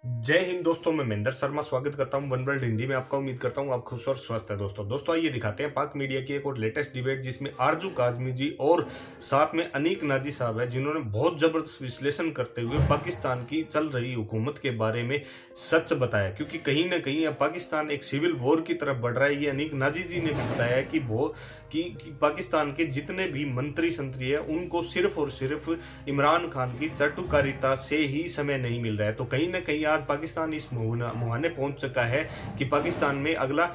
जय हिंद दोस्तों, मैं महेंद्र शर्मा स्वागत करता हूं वन वर्ल्ड हिंदी में आपका। उम्मीद करता हूं आप खुश और स्वस्थ है। दोस्तों आइए दिखाते हैं पाक मीडिया की एक और लेटेस्ट डिबेट, जिसमें आरजू काजमी जी और साथ में अनीक नाजी साहब है, जिन्होंने बहुत जबरदस्त विश्लेषण करते हुए पाकिस्तान की चल रही हुकूमत के बारे में सच बताया। क्योंकि कहीं ना कहीं अब पाकिस्तान एक सिविल वॉर की तरफ बढ़ रहा है। ये अनीक नाजी जी ने भी बताया कि कि पाकिस्तान के जितने भी मंत्री संतरी है, उनको सिर्फ और सिर्फ इमरान खान की चाटुकारिता से ही समय नहीं मिल रहा है। तो कहीं ना कहीं आज पाकिस्तान इस मुहाने पहुंच चुका है कि पाकिस्तान में अगला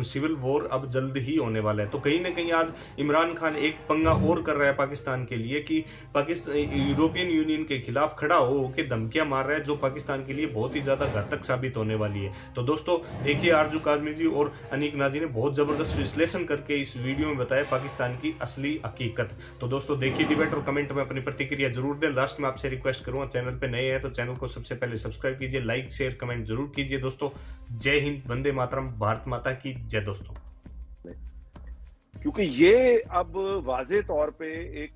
सिविल वॉर अब जल्द ही होने वाला है। तो कहीं ना कहीं आज इमरान खान एक पंगा और कर रहा है पाकिस्तान के लिए कि पाकिस्तान यूरोपियन यूनियन के खिलाफ खड़ा हो के धमकियां मार रहा है, जो पाकिस्तान के लिए बहुत ही ज्यादा घातक साबित होने वाली है। तो दोस्तों देखिए, आरजू काजमी जी और अनीक नाजी ने बहुत जबरदस्त विश्लेषण करके इस वीडियो में बताया पाकिस्तान की असली हकीकत। तो दोस्तों देखिए डिबेट और कमेंट में अपनी प्रतिक्रिया जरूर दें। लास्ट में आपसे रिक्वेस्ट करूंगा, चैनल पे नए हैं तो चैनल को सबसे पहले सब्सक्राइब कीजिए, लाइक शेयर कमेंट जरूर कीजिए। दोस्तों जय हिंद, वंदे मातरम, भारत माता की जय। दोस्तों क्योंकि ये अब वाज़े तौर पे एक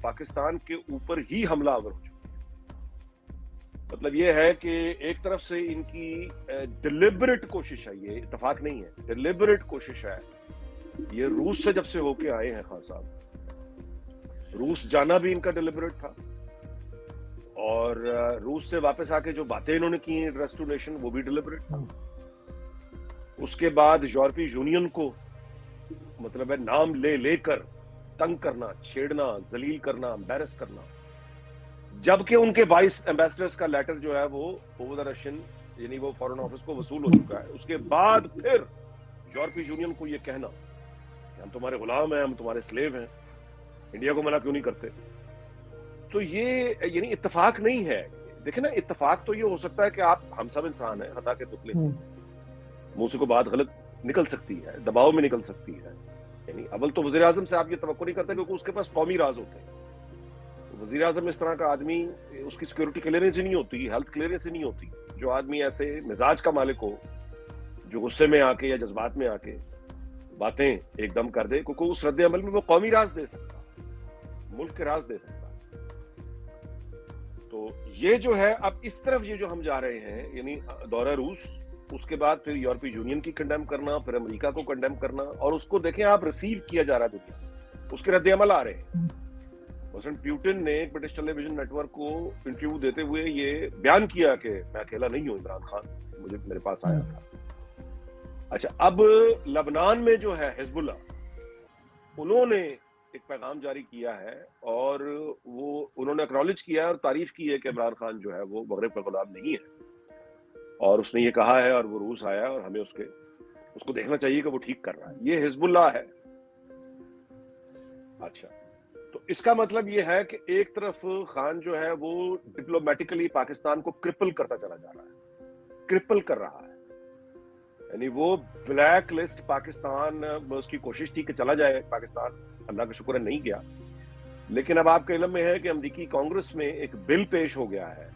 पाकिस्तान के ऊपर ही हमलावर हो चुका है। मतलब ये है कि एक तरफ से इनकी डिलिबरेट कोशिश है, ये इत्तेफाक नहीं है, डिलिबरेट कोशिश है। ये रूस से जब से होके आए हैं खान साहब, रूस जाना भी इनका डिलिबरेट था, और रूस से वापस आके जो बातें इन्होंने की रेस्टोरेशन, वो भी डिलिबरेट था। उसके बाद यूरोपीय यूनियन को मतलब है नाम लेकर तंग करना, छेड़ना, जलील करना, एम्बैरस करना, जबकि उनके 22 एम्बेसडर्स का लेटर जो है वो ओवर द रशियन यानी वो फॉरेन ऑफिस को वसूल हो चुका है। उसके बाद फिर यूरोपीय यूनियन को ये कहना कि हम तुम्हारे गुलाम हैं, हम तुम्हारे स्लेव हैं, इंडिया को मना क्यों नहीं करते। तो ये यानी इत्तेफाक नहीं है। देखे ना, इत्तेफाक तो ये हो सकता है कि आप, हम सब इंसान हैं, हटा के पुतले, मुंह से कोई बात गलत निकल सकती है, दबाव में निकल सकती है। यानी अव्वल तो वजीर आजम से आप ये तवक्को नहीं करते क्योंकि उसके पास कौमी राज होते हैं। तो वजीर आजम इस तरह का आदमी, उसकी सिक्योरिटी क्लियरेंस ही नहीं होती, हेल्थ क्लियरेंस ही नहीं होती। जो आदमी ऐसे मिजाज का मालिक हो, जो गुस्से में आके या जज्बात में आके बातें एकदम कर दे, क्योंकि उस रद्द अमल में वो कौमी राज दे सकता, मुल्क के राज दे सकता। तो ये जो है, अब इस तरफ ये जो हम जा रहे हैं, यानी दौरा रूस, उसके बाद फिर यूरोपीय यूनियन की कंडेम करना, फिर अमेरिका को कंडेम करना, और उसको देखें आप, रिसीव किया जा रहा है दुनिया, उसके रद्द अमल आ रहे हैं। प्रेसिडेंट प्यूटिन ने ब्रिटिश टेलीविजन नेटवर्क को इंटरव्यू देते हुए ये बयान किया कि मैं अकेला नहीं हूं, इमरान खान मेरे पास आया था। अच्छा, अब लबनान में जो है हिजबुल्लाह, उन्होंने एक पैगाम जारी किया है और वो उन्होंने एक्नॉलेज किया और तारीफ की है कि इमरान खान जो है वो मगरिब का गुलाम नहीं है, और उसने ये कहा है, और वो रूस आया और हमें उसको देखना चाहिए कि वो ठीक कर रहा है। ये हिजबुल्लाह है। अच्छा, तो इसका मतलब ये है कि एक तरफ खान जो है वो डिप्लोमेटिकली पाकिस्तान को क्रिपल करता चला जा रहा है, क्रिपल कर रहा है। यानी वो ब्लैक लिस्ट पाकिस्तान, उसकी कोशिश थी कि चला जाए पाकिस्तान, अल्लाह का शुक्र है नहीं गया। लेकिन अब आपके इल्म में है कि अमेरिकी कांग्रेस में एक बिल पेश हो गया है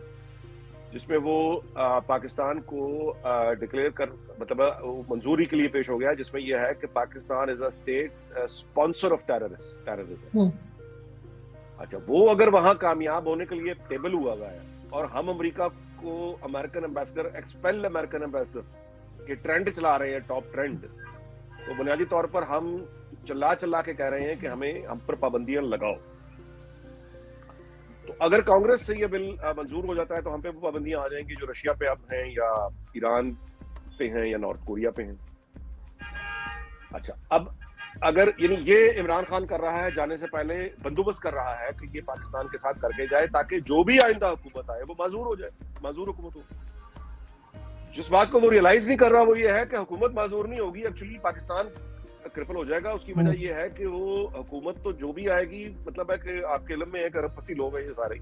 जिसमें वो पाकिस्तान को डिक्लेयर कर, मतलब मंजूरी के लिए पेश हो गया है, जिसमें यह है कि Pakistan is a state sponsor of terrorism. अच्छा, वो अगर वहां कामयाब होने के लिए टेबल हुआ गया है, और हम अमेरिका को American ambassador, expel American ambassador के ट्रेंड चला रहे हैं, टॉप ट्रेंड, तो बुनियादी तौर पर हम चिल्ला के कह रहे हैं कि हम पर पाबंदियां लगाओ। तो अगर कांग्रेस से ये बिल मंजूर हो जाता है तो हम पे वो पाबंदियां आ जाएंगी जो रशिया पे अब हैं, या ईरान पे हैं, या नॉर्थ कोरिया पे हैं। अच्छा, अब अगर यानी ये इमरान खान कर रहा है, जाने से पहले बंदोबस्त कर रहा है कि ये पाकिस्तान के साथ करके जाए, ताकि जो भी आइंदा हुकूमत आए वो माजूर हो जाए, माजूर हुकूमत हो। जिस बात को वो रियलाइज नहीं कर रहा वो ये है कि हुकूमत माजूर नहीं होगी, एक्चुअली पाकिस्तान क्रिपल हो जाएगा। उसकी वजह यह है कि वो हुकूमत तो जो भी आएगी, मतलब है कि आपके इल्म में है कि अरबपति लोग हैं ये सारे,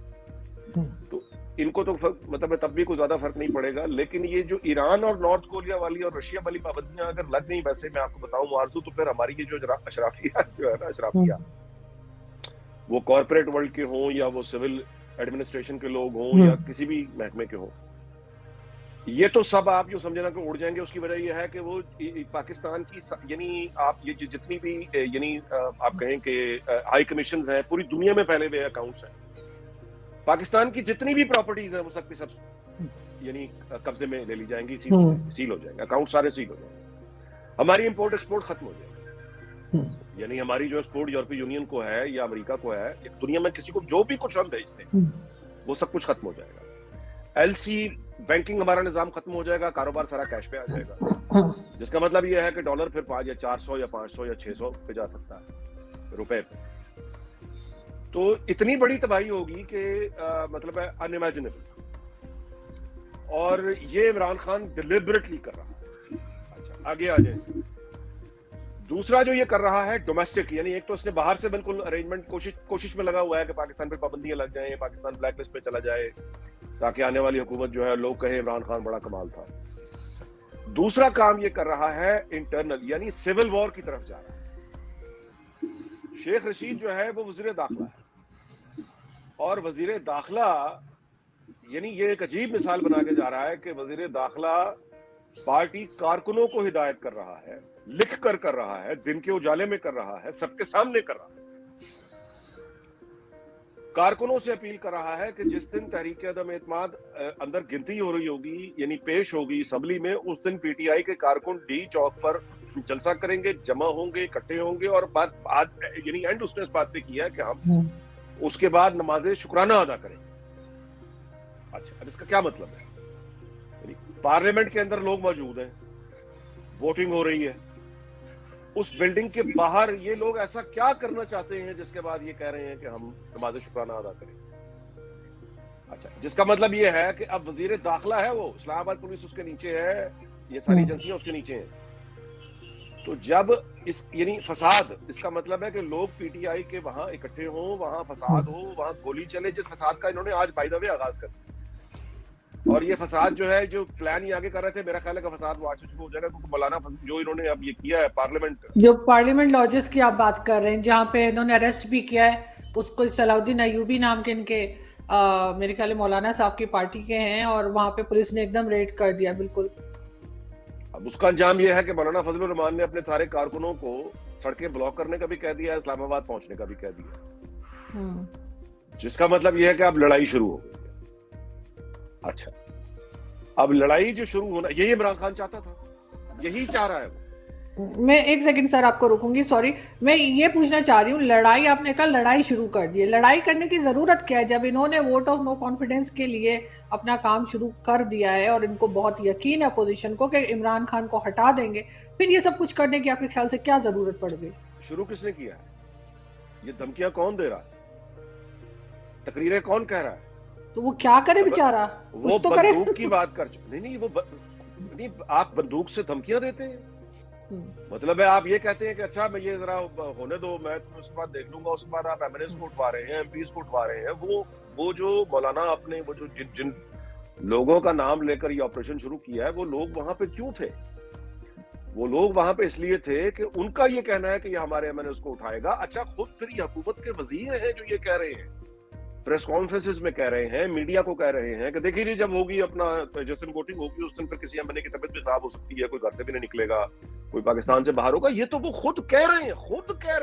तो इनको तो मतलब तब भी कोई ज्यादा फर्क नहीं पड़ेगा। लेकिन ये जो ईरान और नॉर्थ कोरिया वाली और रशिया वाली पाबंदियां अगर लग गई, वैसे मैं आपको बताऊं आरजू, तो फिर हमारी ये जो अशराफिया जो है ना, अशराफिया, वो कॉर्पोरेट वर्ल्ड के हों, या वो सिविल एडमिनिस्ट्रेशन के लोग हों, या किसी भी महकमे के हों, ये तो सब आप जो समझना कि उड़ जाएंगे। उसकी वजह यह है कि वो पाकिस्तान की, यानी आप ये जितनी भी यानी आप कहें कि हाई कमीशन हैं, पूरी दुनिया में फैले हुए अकाउंट्स हैं, पाकिस्तान की जितनी भी प्रॉपर्टीज हैं वो सब की सब यानी कब्जे में ले ली जाएंगी, सील हो जाएंगे, अकाउंट सारे सील हो जाएंगे, हमारी इंपोर्ट एक्सपोर्ट खत्म हो जाएगी। यानी हमारी जो एक्सपोर्ट यूरोपीय यूनियन को है या अमेरिका को है या दुनिया में किसी को जो भी कुछ हम भेजते हैं वो सब कुछ खत्म हो जाएगा। एलसी बैंकिंग हमारा निजाम खत्म हो जाएगा, कारोबार सारा कैश पे आ जाएगा, जिसका मतलब यह है कि डॉलर फिर 5 या 400 या 500 या 600 पे जा सकता है रुपए पे। तो इतनी बड़ी तबाही होगी कि मतलब है अनइमेजिनेबल, और ये इमरान खान डिलिबरेटली कर रहा है। अच्छा आगे आ जाए। दूसरा जो ये कर रहा है डोमेस्टिक, यानी एक तो इसने बाहर से बिल्कुल अरेंजमेंट कोशिश में लगा हुआ है कि पाकिस्तान पे पाबंदियां लग जाएं, पाकिस्तान ब्लैक लिस्ट पे चला जाए, ताकि आने वाली हुकूमत जो है लोग कहें इमरान खान बड़ा कमाल था। दूसरा काम ये कर रहा है इंटरनल, यानी सिविल वॉर की तरफ जा रहा है। शेख रशीद जो है वो वजीर दाखिला है, और वजीर दाखिला यानी ये एक अजीब मिसाल बना के जा रहा है कि वजीर दाखिला पार्टी कारकुनों को हिदायत कर रहा है, लिख कर रहा है, दिन के उजाले में कर रहा है, सबके सामने कर रहा है, कारकुनों से अपील कर रहा है कि जिस दिन तहरीक अदम एतमाद अंदर गिनती हो रही होगी यानी पेश होगी असम्बली में, उस दिन पीटीआई के कारकुन डी चौक पर जलसा करेंगे, जमा होंगे, इकट्ठे होंगे, और बात यानी एंड उसने इस बात पे किया कि हम उसके बाद नमाज शुक्राना अदा करेंगे। अच्छा अब इसका क्या मतलब है? पार्लियामेंट के अंदर लोग मौजूद हैं, वोटिंग हो रही है, उस बिल्डिंग के बाहर ये लोग ऐसा क्या करना चाहते हैं जिसके बाद ये कह रहे हैं कि हम नमाज शुक्राना अदा करें। अच्छा जिसका मतलब ये है कि अब वजीर दाखिला है वो, इस्लामाबाद पुलिस उसके नीचे है, ये सारी एजेंसियां उसके नीचे हैं। तो जब इस यानी फसाद, इसका मतलब है कि लोग पीटीआई के वहां इकट्ठे हों, वहां फसाद हो, वहां गोली चले, जिस फसाद का इन्होंने आज बाय द वे आगाज कर दिया। और ये फसाद जो है, जो प्लान ये आगे कर रहे थे, मेरा ख्याल है कि फसाद वो आज से शुरू हो जाएगा, क्योंकि मौलाना जो इन्होंने अब ये किया है पार्लियामेंट, जो पार्लियामेंट लॉजेस की आप बात कर रहे हैं जहाँ पे इन्होंने अरेस्ट भी किया है, उसको सलाउद्दीन अयूबी नाम के इनके मेरे ख्याल है मौलाना साहब की पार्टी के हैं, और वहाँ पे पुलिस ने एकदम रेड कर दिया बिल्कुल। अब उसका अंजाम यह है कि मौलाना फजलुर रहमान ने अपने सारे कारकुनों को सड़कें ब्लॉक करने का भी कह दिया, इस्लामाबाद पहुंचने का भी कह दिया, जिसका मतलब यह है कि अब लड़ाई शुरू हो गई है। अच्छा अब लड़ाई जो शुरू होना, यही इमरान खान चाहता था, यही चाह रहा है वो। मैं एक सेकंड सर आपको रोकूंगी, सॉरी, मैं ये पूछना चाह रही हूँ, लड़ाई आपने कहा लड़ाई शुरू कर दी है, लड़ाई करने की जरूरत क्या है जब इन्होंने वोट ऑफ नो कॉन्फिडेंस के लिए अपना काम शुरू कर दिया है और इनको बहुत यकीन है अपोजिशन को कि इमरान खान को हटा देंगे, फिर ये सब कुछ करने की आपके ख्याल से क्या जरूरत पड़ गई? शुरू किसने किया है? ये धमकियां कौन दे रहा है? तकरीरें कौन कह रहा है? तो वो क्या करे बेचारा, कुछ तो करे। बंदूक की बात कर, नहीं वो नहीं, आप बंदूक से धमकियां देते हैं, मतलब है आप ये कहते हैं कि अच्छा मैं ये जरा होने दो, मैं उसके बाद देख लूंगा, उसके बाद आप एमएनएस को उठवा रहे हैं, एमपीज को उठवा रहे हैं। वो जो मौलाना अपने वो जो जिन लोगों का नाम लेकर ये ऑपरेशन शुरू किया है, वो लोग वहां पे क्यों थे? वो लोग वहां पे इसलिए थे कि उनका ये कहना है कि ये हमारे एमएनएस को उठाएगा। अच्छा खुद फिर ये हुकूमत के वजीर हैं जो ये कह रहे हैं, प्रेस कॉन्फ्रेंसेस में कह रहे हैं, मीडिया को कह रहे हैं कि देखिए जी जब होगी अपना जिस दिन वोटिंग होगी उस दिन फिर किसी एमएनए की तबीयत भी खराब हो सकती है, कोई घर से भी नहीं निकलेगा, कोई पाकिस्तान से बाहर होगा। ये तो वो खुद कह रहे हैं, खुद कह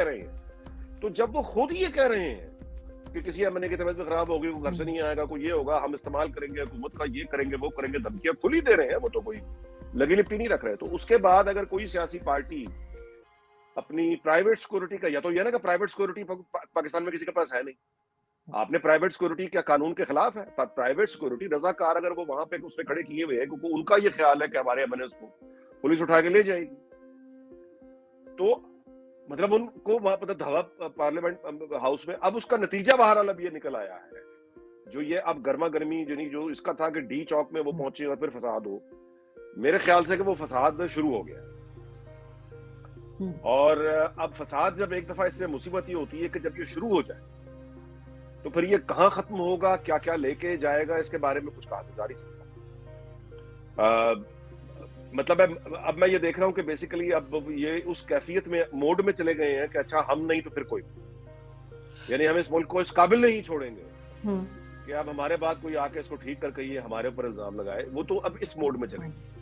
रहे हैं। तो जब वो खुद ये कह रहे हैं कि किसी एमएनए की तबीयत भी खराब होगी, कोई घर से नहीं आएगा, कोई ये होगा, हम इस्तेमाल करेंगे हुकूमत का, ये करेंगे वो करेंगे, धमकियां खुल ही दे रहे हैं, वो तो कोई लगी लिपटी नहीं रख रहे। तो उसके बाद अगर कोई सियासी पार्टी अपनी प्राइवेट सिक्योरिटी का, या तो ये ना कि प्राइवेट सिक्योरिटी पाकिस्तान में किसी के पास है नहीं, आपने प्राइवेट सिक्योरिटी क्या कानून के खिलाफ है? पर प्राइवेट सिक्योरिटी रजाकार अगर वो वहां पे उसने खड़े किए हुए हैं क्योंकि उनका ये ख्याल है कि हमारे एमएनएस को पुलिस उठा के ले जाएगी, तो मतलब उनको वहां पर धवा पार्लियामेंट हाउस में। अब उसका नतीजा बहरहाल अब ये निकल आया है, जो ये अब गर्मा गर्मी जो इसका था कि डी चौक में वो पहुंचे और फिर फसाद हो, मेरे ख्याल से कि वो फसाद शुरू हो गया। और अब फसाद जब एक दफा इसमें मुसीबत ये होती है कि जब ये शुरू हो जाए तो फिर ये कहां खत्म होगा, क्या क्या लेके जाएगा, इसके बारे में कुछ कहा जा नहीं सकता। मतलब अब मैं ये देख रहा हूं कि बेसिकली अब ये उस कैफियत में मोड में चले गए हैं कि अच्छा हम नहीं तो फिर कोई, यानी हम इस मुल्क को इस काबिल नहीं छोड़ेंगे कि अब हमारे बाद कोई आके इसको ठीक करके ये हमारे ऊपर इल्जाम लगाए, वो तो अब इस मोड में चलेंगे।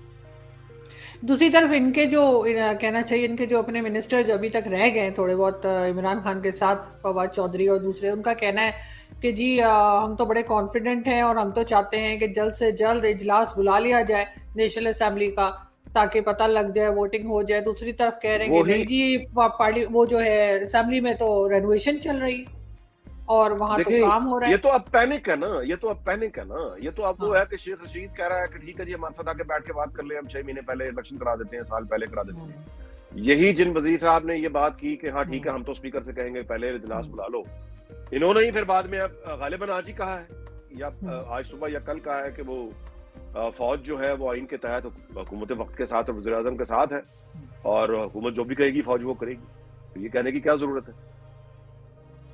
दूसरी तरफ इनके जो कहना चाहिए, इनके जो अपने मिनिस्टर जो अभी तक रह गए थोड़े बहुत इमरान खान के साथ, फवाद चौधरी और दूसरे, उनका कहना है कि जी हम तो बड़े कॉन्फिडेंट हैं और हम तो चाहते हैं कि जल्द से जल्द इजलास बुला लिया जाए नेशनल असेंबली का, ताकि पता लग जाए, वोटिंग हो जाए। दूसरी तरफ कह रहे हैं कि नहीं जी, पार्टी वो जो है असेंबली में तो रेनोवेशन चल रही है और वहां तो काम हो रहा ये है। तो अब पैनिक है ना, ये तो अब पैनिक है ना, ये तो अब वो है कि शेख रशीद कह रहा है कि ठीक है जी हमारे साथ आके बैठ के बात कर ले, हम 6 महीने पहले इलेक्शन करा देते हैं, साल पहले करा देते हैं। यही जिन वजीर साहब ने ये बात की कि हाँ ठीक है हम तो स्पीकर से कहेंगे पहले इजलास बुला लो, इन्होंने ही फिर बाद में अब गालिबन आज ही कहा है या आज सुबह या कल कहा है कि वो फौज जो है वो आइन के तहत हुकूमत वक्त के साथ और वज़ीर आज़म के साथ है और हुकूमत जो भी कहेगी फौज वो करेगी, तो ये कहने की क्या जरूरत है।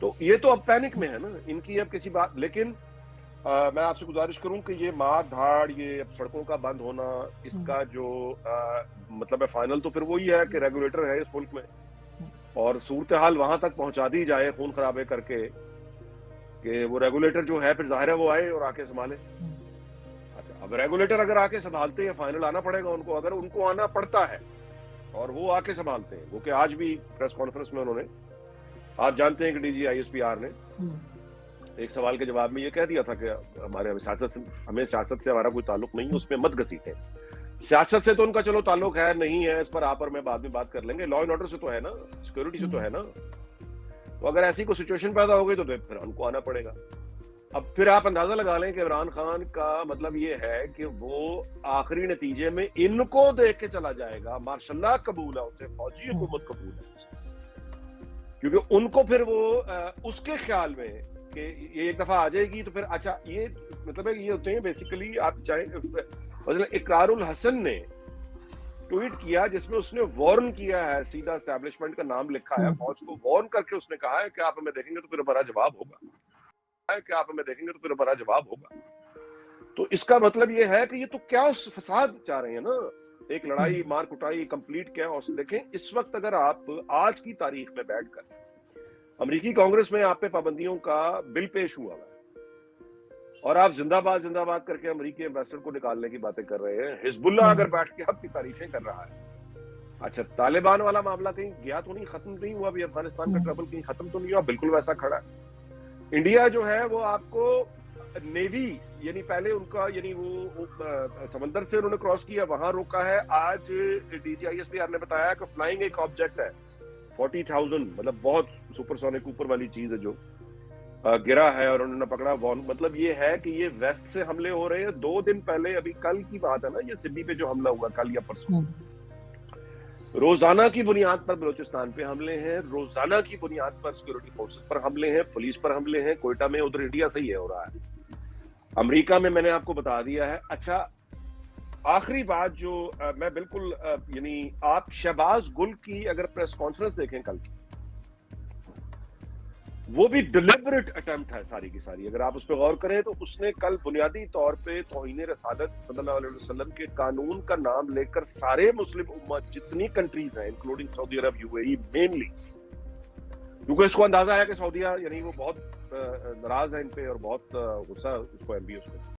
तो ये तो अब पैनिक में है ना इनकी अब किसी बात। लेकिन मैं आपसे गुजारिश करूं कि ये मार धाड़, ये अब सड़कों का बंद होना, इसका जो मतलब है फाइनल तो फिर वही है कि रेगुलेटर है इस मुल्क में और सूरत हाल वहां तक पहुंचा दी जाए खून खराबे करके कि वो रेगुलेटर जो है फिर जाहिर है वो आए और आके संभाले। अच्छा, अब रेगुलेटर अगर आके संभालते हैं, फाइनल आना पड़ेगा उनको, अगर उनको आना पड़ता है और वो आके संभालते हैं, वो कि आज भी प्रेस कॉन्फ्रेंस में उन्होंने, आप जानते हैं कि डीजी ISPR ने एक सवाल के जवाब में ये कह दिया था कि हमें सियासत से हमारा कोई ताल्लुक नहीं है, उसमें मत घसीटें। सियासत से तो उनका चलो ताल्लुक है नहीं है, इस पर आप और मैं बाद में बात कर लेंगे, लॉ एंड ऑर्डर से तो है ना, सिक्योरिटी से तो है ना। तो अगर ऐसी कोई सिचुएशन पैदा हो गई तो फिर उनको आना पड़ेगा। अब फिर आप अंदाजा लगा लें कि इमरान खान का मतलब ये है कि वो आखिरी नतीजे में इनको देख के चला जाएगा, माशाल्लाह कबूल है उसे, फौजी हुकूमत कबूल है उसे, क्योंकि उनको फिर वो उसके ख्याल में कि ये एक दफा आ जाएगी तो फिर अच्छा ये मतलब है ये होते हैं बेसिकली, आप चाहे मतलब इकरारुल हसन ने ट्वीट किया जिसमें उसने वार्न किया है, सीधा एस्टैब्लिशमेंट का नाम लिखा है, फौज को वार्न करके उसने कहा है कि आप हमें देखेंगे तो फिर हमारा जवाब होगा, कि आप हमें देखेंगे तो फिर हमारा जवाब होगा। तो इसका मतलब ये है कि ये तो क्या उस फसाद चाह रहे हैं ना, एक लड़ाई मार कुटाई कंप्लीट क्या। और देखें इस वक्त अगर आप आज की तारीख में बैठकर अमेरिकी कांग्रेस में आप पे पाबंदियों का बिल पेश हुआ है और आप जिंदाबाद जिंदाबाद करके अमेरिकी एम्बेसडर को निकालने की बातें कर रहे हैं, हिजबुल्लाह अगर बैठ के आपकी तारीफें कर रहा है, अच्छा तालिबान वाला मामला कहीं गया तो नहीं, खत्म नहीं हुआ अभी, अफगानिस्तान का ट्रबल कहीं खत्म तो नहीं हुआ, बिल्कुल वैसा खड़ा है। इंडिया जो है वो आपको नेवी यानी पहले उनका यानी वो समंदर से उन्होंने क्रॉस किया, वहां रोका है। आज डीजी ISPR ने बताया कि फ्लाइंग एक ऑब्जेक्ट है 40,000 मतलब बहुत सुपरसोनिक ऊपर वाली चीज है जो गिरा है और उन्होंने पकड़ा। मतलब ये है कि ये वेस्ट से हमले हो रहे हैं। 2 दिन पहले अभी कल की बात है ना, ये सिड्नी पे जो हमला हुआ कल या परसों, रोजाना की बुनियाद पर बलूचिस्तान पे हमले हैं, रोजाना की बुनियाद पर सिक्योरिटी फोर्सेस पर हमले हैं, पुलिस पर हमले हैं, कोयटा में उधर इंडिया से ही है हो रहा है, अमेरिका में मैंने आपको बता दिया है। अच्छा आखिरी बात जो मैं बिल्कुल यानी आप शहबाज गुल की अगर प्रेस कॉन्फ्रेंस देखें कल की, वो भी डिलिबरेट अटेम्प्ट है सारी की सारी, अगर आप उस पर गौर करें तो उसने कल बुनियादी तौर पे तौहीन रसालत सल्लल्लाहु अलैहि वसल्लम के कानून का नाम लेकर सारे मुस्लिम उम्मत जितनी कंट्रीज हैं इंक्लूडिंग सऊदी अरब UAE मेनली, क्योंकि इसको अंदाजा है कि सऊदीया यानी वो बहुत नाराज है इन पे और बहुत गुस्सा उसको MBS पे।